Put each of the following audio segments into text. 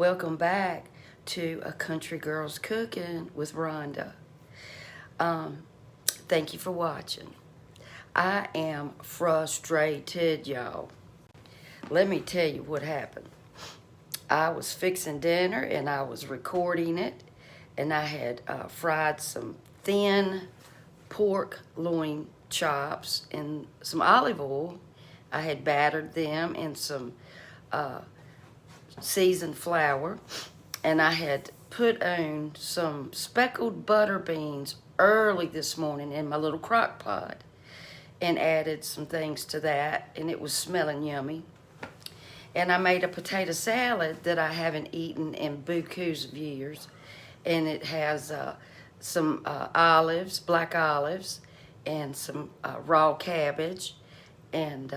Welcome back to A Country Girl's Cooking with Rhonda. Thank you for watching. I am frustrated, y'all. Let me tell you what happened. I was fixing dinner and I was recording it, and I had fried some thin pork loin chops in some olive oil. I had battered them in some seasoned flour, and I had put on some speckled butter beans early this morning in my little crock pot and added some things to that, and it was smelling yummy. And I made a potato salad that I haven't eaten in bukus of years, and it has some olives, black olives, and some raw cabbage, and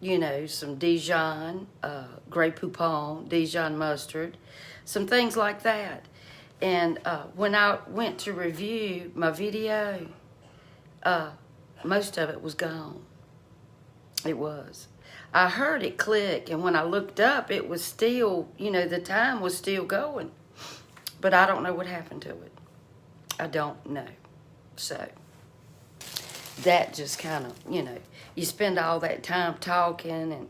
you know, some Dijon, Grey Poupon, Dijon mustard, some things like that. And when I went to review my video, most of it was gone. It was. I heard it click, and when I looked up, it was still, you know, the time was still going. But I don't know what happened to it. I don't know. So that just kind of, you know, you spend all that time talking and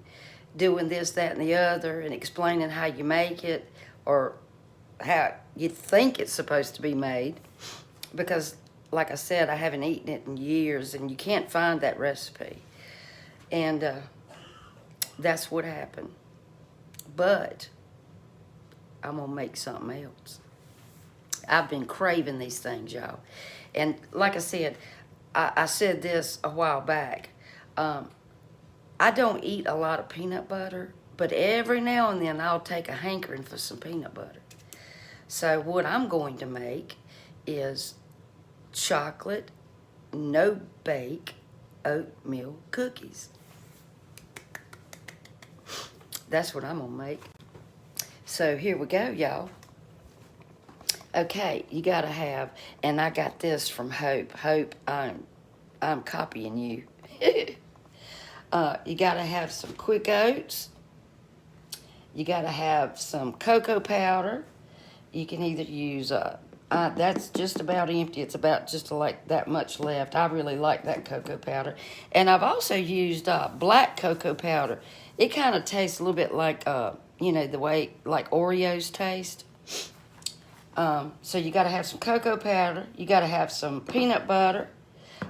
doing this, that, and the other, and explaining how you make it or how you think it's supposed to be made. Because, like I said, I haven't eaten it in years, and you can't find that recipe. And that's what happened. But I'm going to make something else. I've been craving these things, y'all. And like I said, I said this a while back. I don't eat a lot of peanut butter, but every now and then I'll take a hankering for some peanut butter. So what I'm going to make is chocolate, no-bake oatmeal cookies. That's what I'm going to make. So here we go, y'all. Okay, you got to have, and I got this from Hope. Hope, I'm copying you. You got to have some quick oats. You got to have some cocoa powder. You can either use, that's just about empty. It's about just like that much left. I really like that cocoa powder. And I've also used black cocoa powder. It kind of tastes a little bit like, you know, the way like Oreos taste. So you got to have some cocoa powder. You got to have some peanut butter.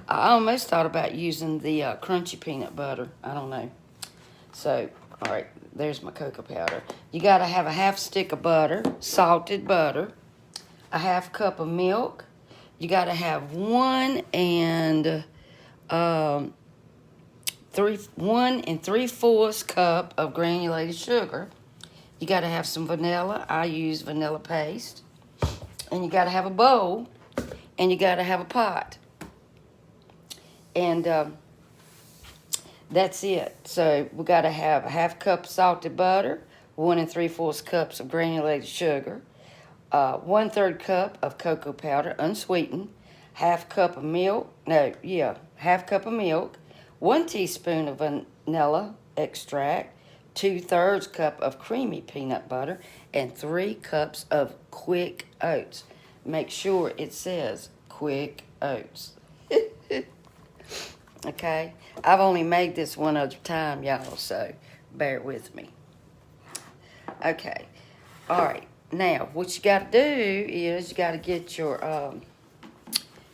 I almost thought about using the crunchy peanut butter. I don't know. So, all right, there's my cocoa powder. You got to have a half stick of butter, salted butter, a half cup of milk. You got to have 1 3/4 cup of granulated sugar. You got to have some vanilla. I use vanilla paste. And you got to have a bowl, and you got to have a pot. And that's it. So we got to have a half cup salted butter, 1 3/4 cups of granulated sugar, 1/3 cup of cocoa powder, unsweetened, half cup of milk, half cup of milk, 1 teaspoon of vanilla extract, 2/3 cup of creamy peanut butter, and 3 cups of quick oats. Make sure it says quick oats. Okay? I've only made this one other time, y'all, so bear with me. Okay. All right. Now, what you got to do is you got to get your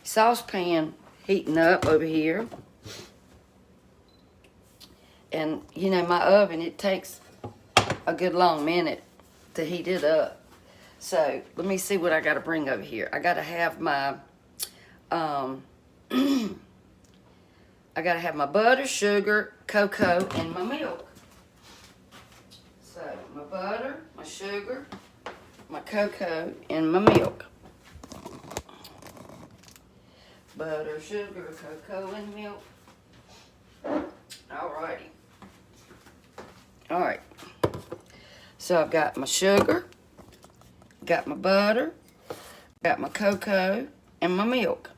saucepan heating up over here. And, you know, my oven, it takes a good long minute to heat it up. So, let me see what I got to bring over here. I got to have my, I got to have my butter, sugar, cocoa, and my milk. So, my butter, my sugar, my cocoa, and my milk. Butter, sugar, cocoa, and milk. Alrighty. Alright. So, I've got my sugar, got my butter, got my cocoa, and my milk.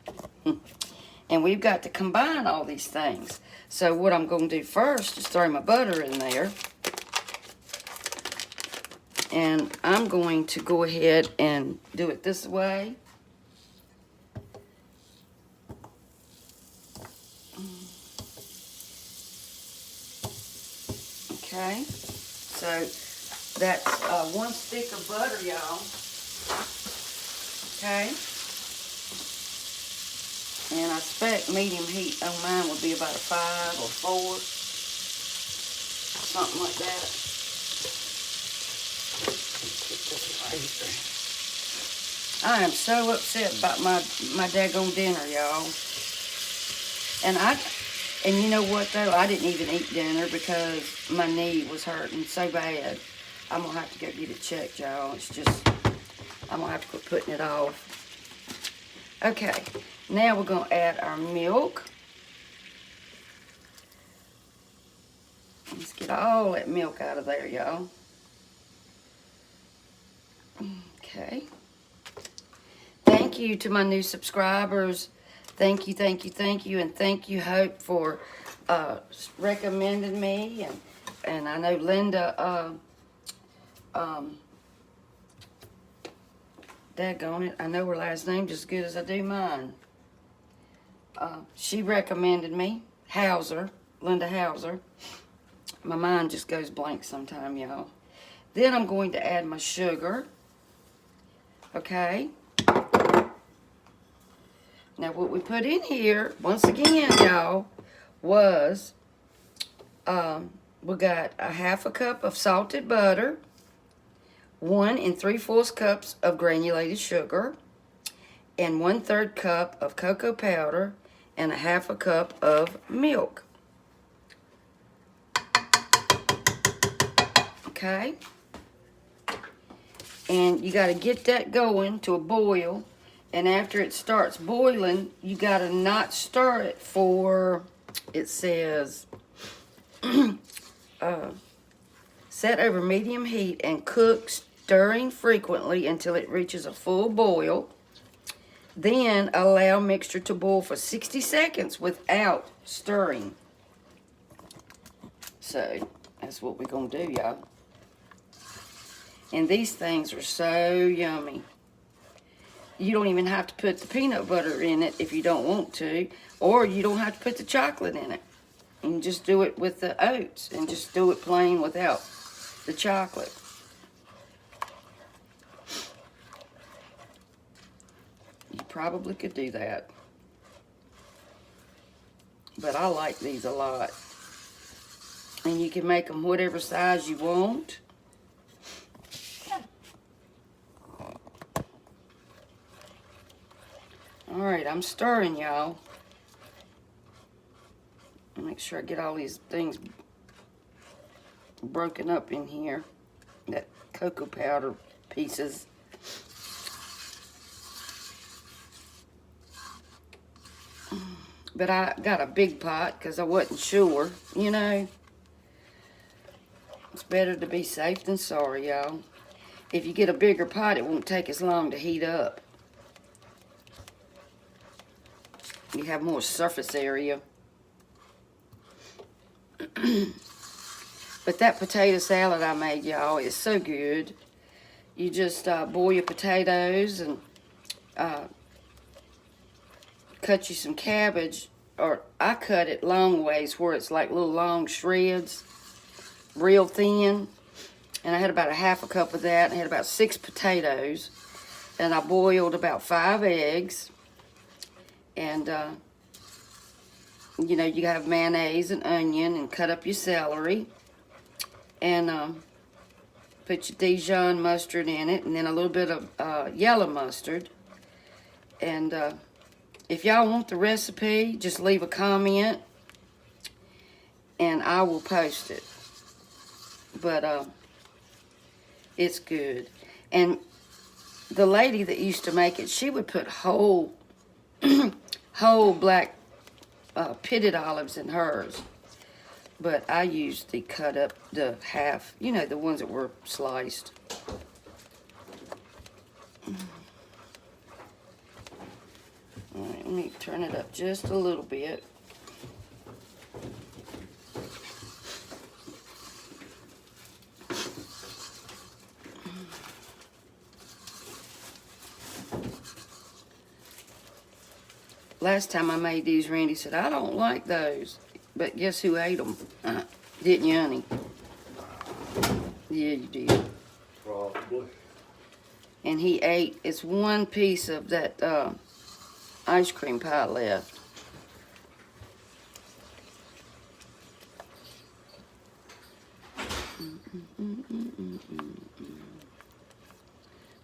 And we've got to combine all these things. So what I'm going to do first is throw my butter in there. And I'm going to go ahead and do it this way. Okay, so that's 1 stick of butter, y'all. Okay, and I expect medium heat on mine will be about a 5 or 4, something like that. I am so upset about my daggone dinner, y'all. And you know what though? I didn't even eat dinner because my knee was hurting so bad. I'm gonna have to go get it checked, y'all. It's just, I'm gonna have to quit putting it off. Okay, now we're gonna add our milk. Let's get all that milk out of there, y'all. Okay. Thank you to my new subscribers. Thank you, thank you, thank you, and thank you, Hope, for recommending me, and I know Linda, daggone it, I know her last name just as good as I do mine. She recommended me, Hauser, Linda Hauser. My mind just goes blank sometime, y'all. Then I'm going to add my sugar, okay? Now, what we put in here, once again, y'all, was, we got a 1/2 cup of salted butter, 1 3/4 cups of granulated sugar, and 1/3 cup of cocoa powder, and a 1/2 cup of milk. Okay? And you got to get that going to a boil. And after it starts boiling, you got to not stir it for, it says, set over medium heat and cook, stirring frequently until it reaches a full boil. Then allow mixture to boil for 60 seconds without stirring. So, that's what we're going to do, y'all. And these things are so yummy. You don't even have to put the peanut butter in it if you don't want to. Or you don't have to put the chocolate in it. You can just do it with the oats and just do it plain without the chocolate. You probably could do that. But I like these a lot. And you can make them whatever size you want. Alright, I'm stirring, y'all. Make sure I get all these things broken up in here. That cocoa powder pieces. But I got a big pot because I wasn't sure, you know. It's better to be safe than sorry, y'all. If you get a bigger pot, it won't take as long to heat up. You have more surface area. But that potato salad I made, y'all, is so good. You just boil your potatoes and cut you some cabbage. Or I cut it long ways where it's like little long shreds, real thin. And I had about a 1/2 cup of that. I had about 6 potatoes. And I boiled about 5 eggs. And, you know, you have mayonnaise and onion and cut up your celery. And put your Dijon mustard in it. And then a little bit of yellow mustard. And if y'all want the recipe, just leave a comment. And I will post it. But it's good. And the lady that used to make it, she would put whole black pitted olives in hers. But I used the cut up, the half, you know, the ones that were sliced. All right, let me turn it up just a little bit. Last time I made these, Randy said, I don't like those. But guess who ate them? Didn't you, honey? Yeah, you did. Probably. And he ate, it's one piece of that ice cream pie left.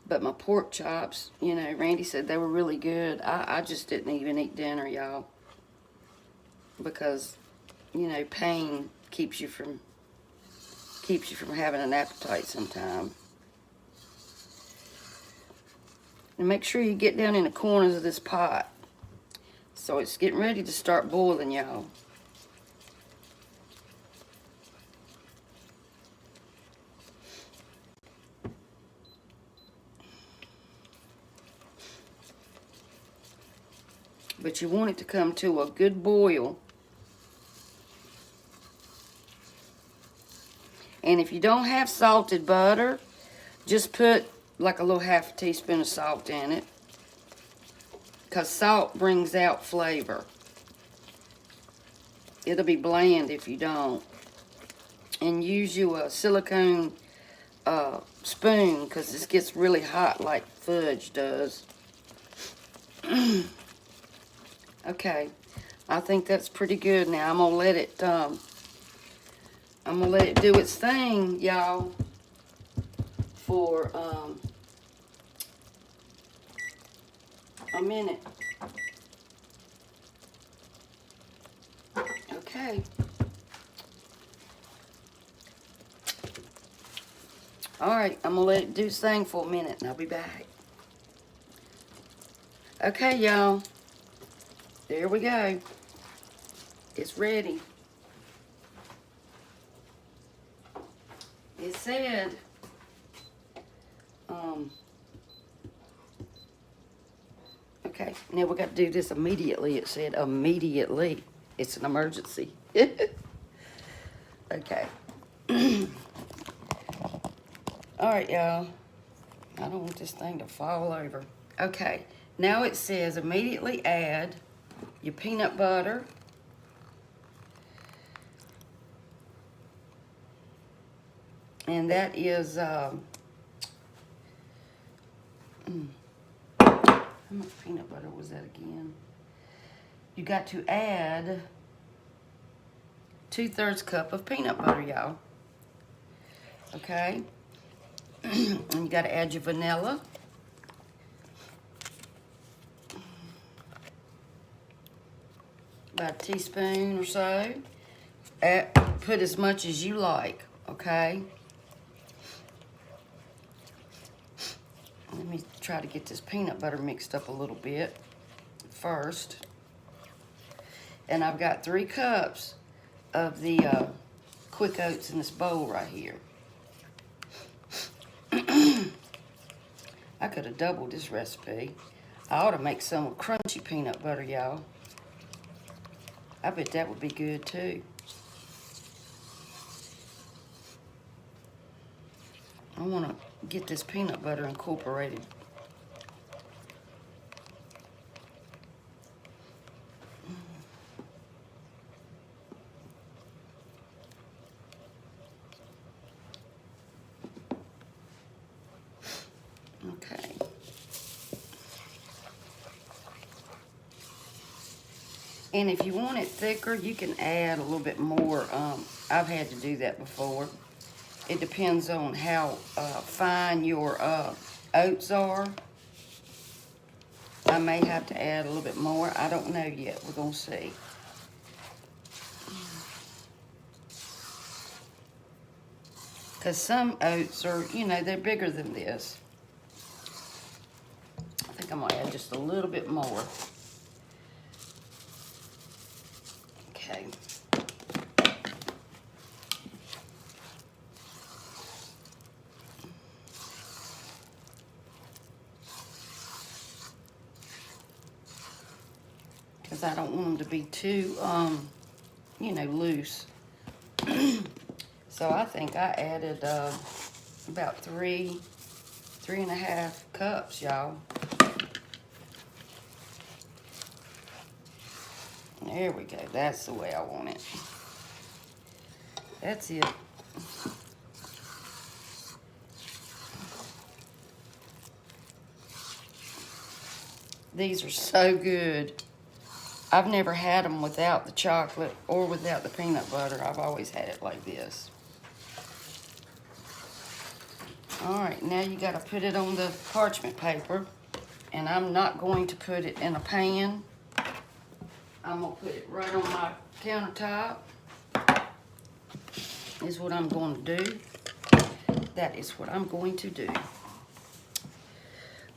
But my pork chops, you know, Randy said they were really good. I just didn't even eat dinner, y'all. Because, you know, pain keeps you from having an appetite sometime. And make sure you get down in the corners of this pot. So it's getting ready to start boiling, y'all. But you want it to come to a good boil. And if you don't have salted butter, just put like a little half a teaspoon of salt in it. Because salt brings out flavor. It'll be bland if you don't. And use you a silicone spoon, because this gets really hot like fudge does. Okay, I think that's pretty good now. I'm gonna let it do its thing, y'all, for a minute. Okay. All right, I'm gonna let it do its thing for a minute, and I'll be back. Okay, y'all. There we go. It's ready. It said, okay, now we got to do this immediately. It said immediately. It's an emergency. Okay. All right, y'all. I don't want this thing to fall over. Okay, now it says immediately add your peanut butter. And that is, how much peanut butter was that again? You got to add 2/3 cup of peanut butter, y'all. Okay? And you got to add your vanilla. About a teaspoon or so. Put as much as you like, okay? Let me try to get this peanut butter mixed up a little bit first. And I've got 3 cups of the quick oats in this bowl right here. I could have doubled this recipe. I ought to make some with crunchy peanut butter, y'all. I bet that would be good too. I want to get this peanut butter incorporated. Okay. And if you want it thicker, you can add a little bit more. I've had to do that before. It depends on how fine your oats are. I may have to add a little bit more. I don't know yet. We're going to see. Because some oats are, you know, they're bigger than this. I think I'm going to add just a little bit more. Okay. Because I don't want them to be too, you know, loose. So I think I added about 3.5 cups, y'all. There we go. That's the way I want it. That's it. These are so good. I've never had them without the chocolate or without the peanut butter. I've always had it like this. All right, now you got to put it on the parchment paper. And I'm not going to put it in a pan. I'm going to put it right on my countertop. Is what I'm going to do. That is what I'm going to do.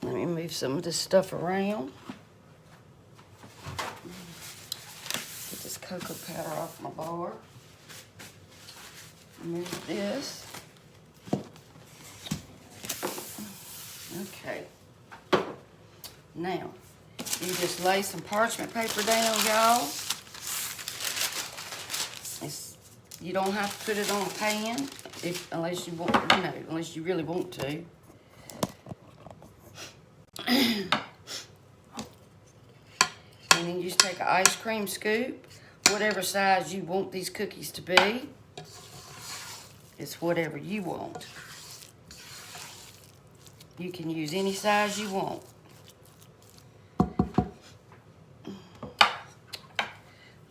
Let me move some of this stuff around. Get this cocoa powder off my bar. Move this. Okay. Now, you just lay some parchment paper down, y'all. You don't have to put it on a pan unless you want, unless you really want to. And then you just take an ice cream scoop, whatever size you want these cookies to be. It's whatever you want. You can use any size you want.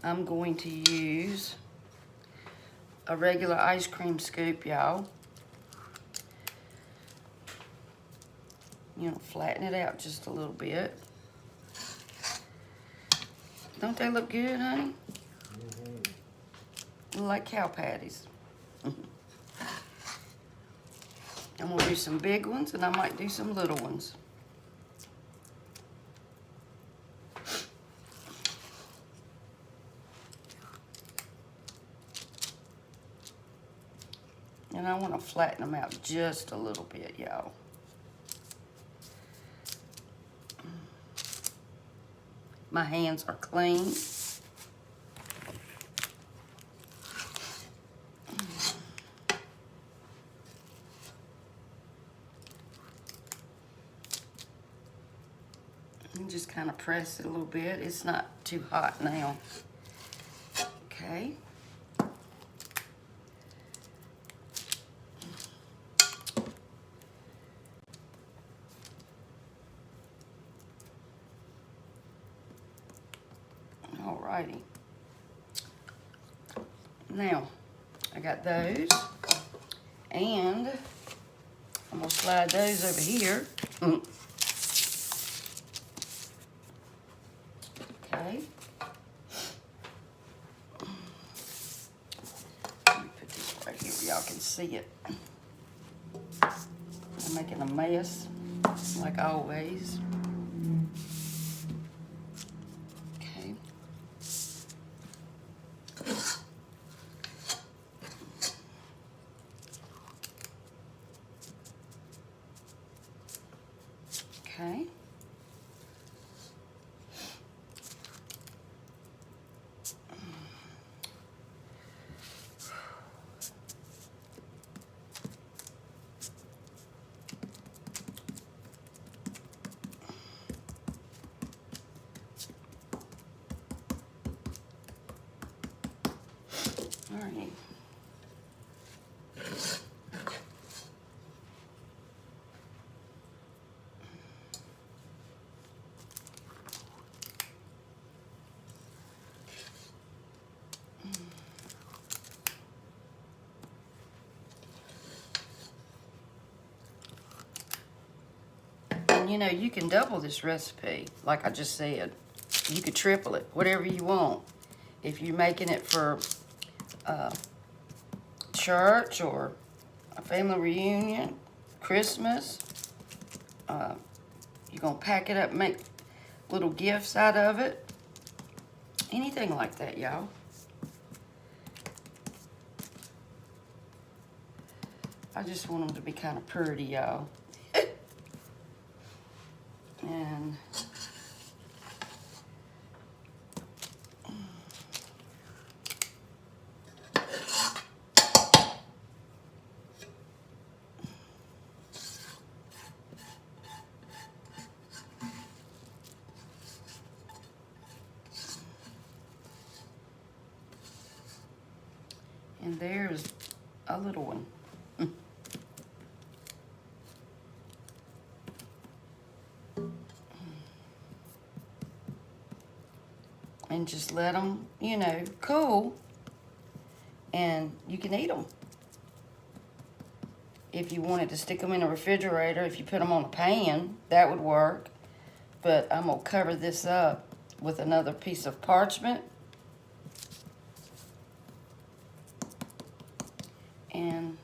I'm going to use a regular ice cream scoop, y'all. You know, flatten it out just a little bit. Don't they look good, honey? Look like cow patties. I'm gonna do some big ones and I might do some little ones. And I want to flatten them out just a little bit, y'all. My hands are clean. And just kind of press it a little bit. It's not too hot now. Okay. Alrighty. Now, I got those. And I'm going to slide those over here. Okay. Let me put this right here where y'all can see it. I'm making a mess, like always. Okay. Okay. All right. And you know, you can double this recipe, like I just said. You could triple it, whatever you want. If you're making it for church or a family reunion, Christmas, you're going to pack it up, make little gifts out of it. Anything like that, y'all. I just want them to be kind of pretty, y'all. And And there's a little one. And just let them, you know, cool. And you can eat them. If you wanted to stick them in a refrigerator, if you put them on a pan, that would work. But I'm going to cover this up with another piece of parchment. And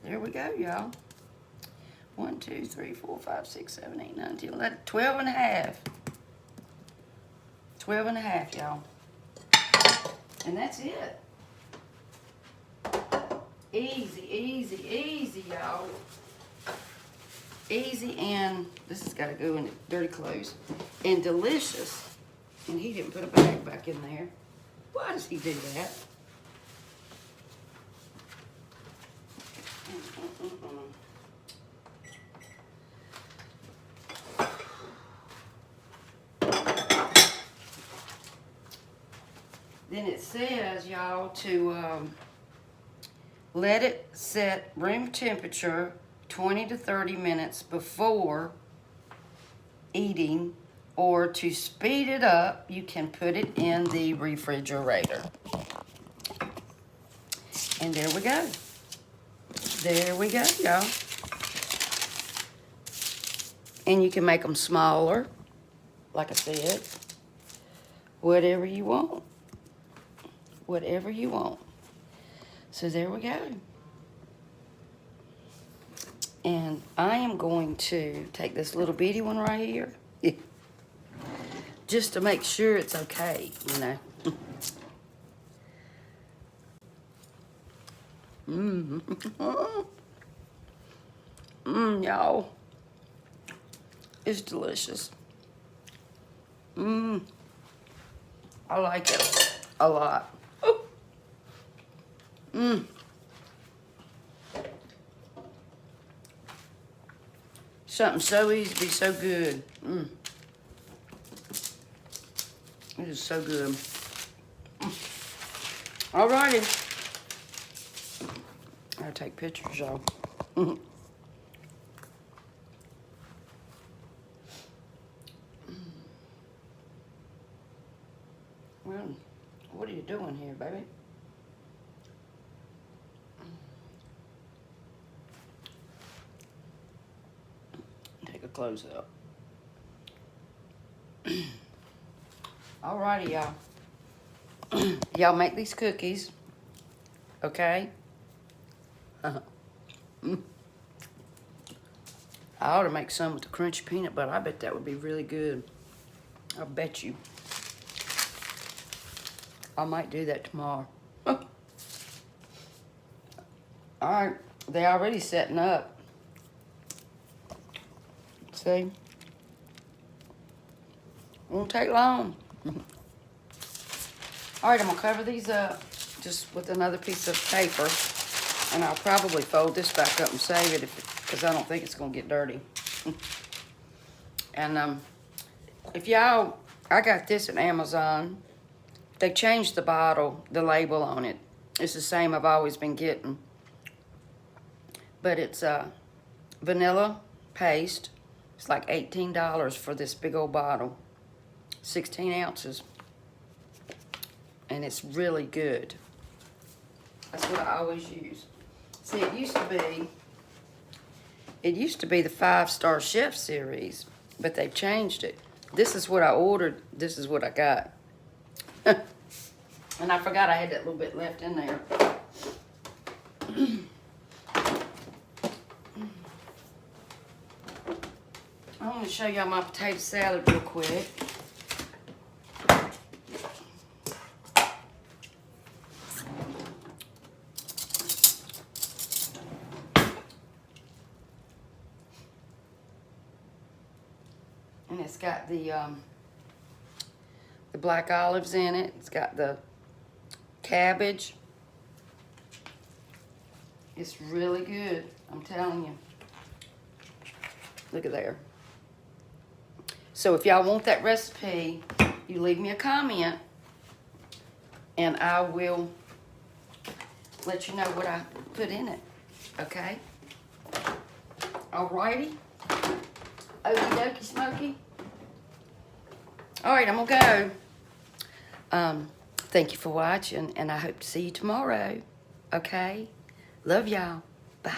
there we go, y'all. 1, 2, 3, 4, 5, 6, 7, 8, 9, 10, 11, 12 and a half. 12 and a half, y'all. And that's it. Easy, easy, easy, y'all. Easy, and this has got to go in the dirty clothes. And delicious. And he didn't put a bag back in there. Why does he do that? Then it says, y'all, to let it set room temperature 20 to 30 minutes before eating, or to speed it up, you can put it in the refrigerator. And there we go. There we go, y'all. And you can make them smaller, like I said. Whatever you want. Whatever you want. So there we go. And I am going to take this little bitty one right here. Just to make sure it's okay, you know. Y'all. It's delicious. I like it a lot. Something so easy to be so good. It is so good. Alrighty. I'll take pictures, y'all. Well, what are you doing here, baby? Take a close up. Alrighty, y'all. Y'all make these cookies, okay? I ought to make some with the crunchy peanut butter. I bet that would be really good. I bet you. I might do that tomorrow. Alright, they're already setting up. See? Won't take long. Alright, I'm going to cover these up just with another piece of paper. And I'll probably fold this back up and save it because I don't think it's going to get dirty. And if y'all, I got this at Amazon. They changed the bottle, the label on it. It's the same I've always been getting. But it's vanilla paste. It's like $18 for this big old bottle. 16 ounces. And it's really good. That's what I always use. See, it used to be the 5-Star Chef series, but they've changed it. This is what I ordered. This is what I got. And I forgot I had that little bit left in there. I want to show y'all my potato salad real quick. And it's got the black olives in it. It's got the cabbage. It's really good, I'm telling you. Look at there. So if y'all want that recipe, you leave me a comment, and I will let you know what I put in it, okay? Alrighty. Okie dokie smoky. Alright, I'm gonna go. Thank you for watching, and I hope to see you tomorrow, okay? Love y'all. Bye.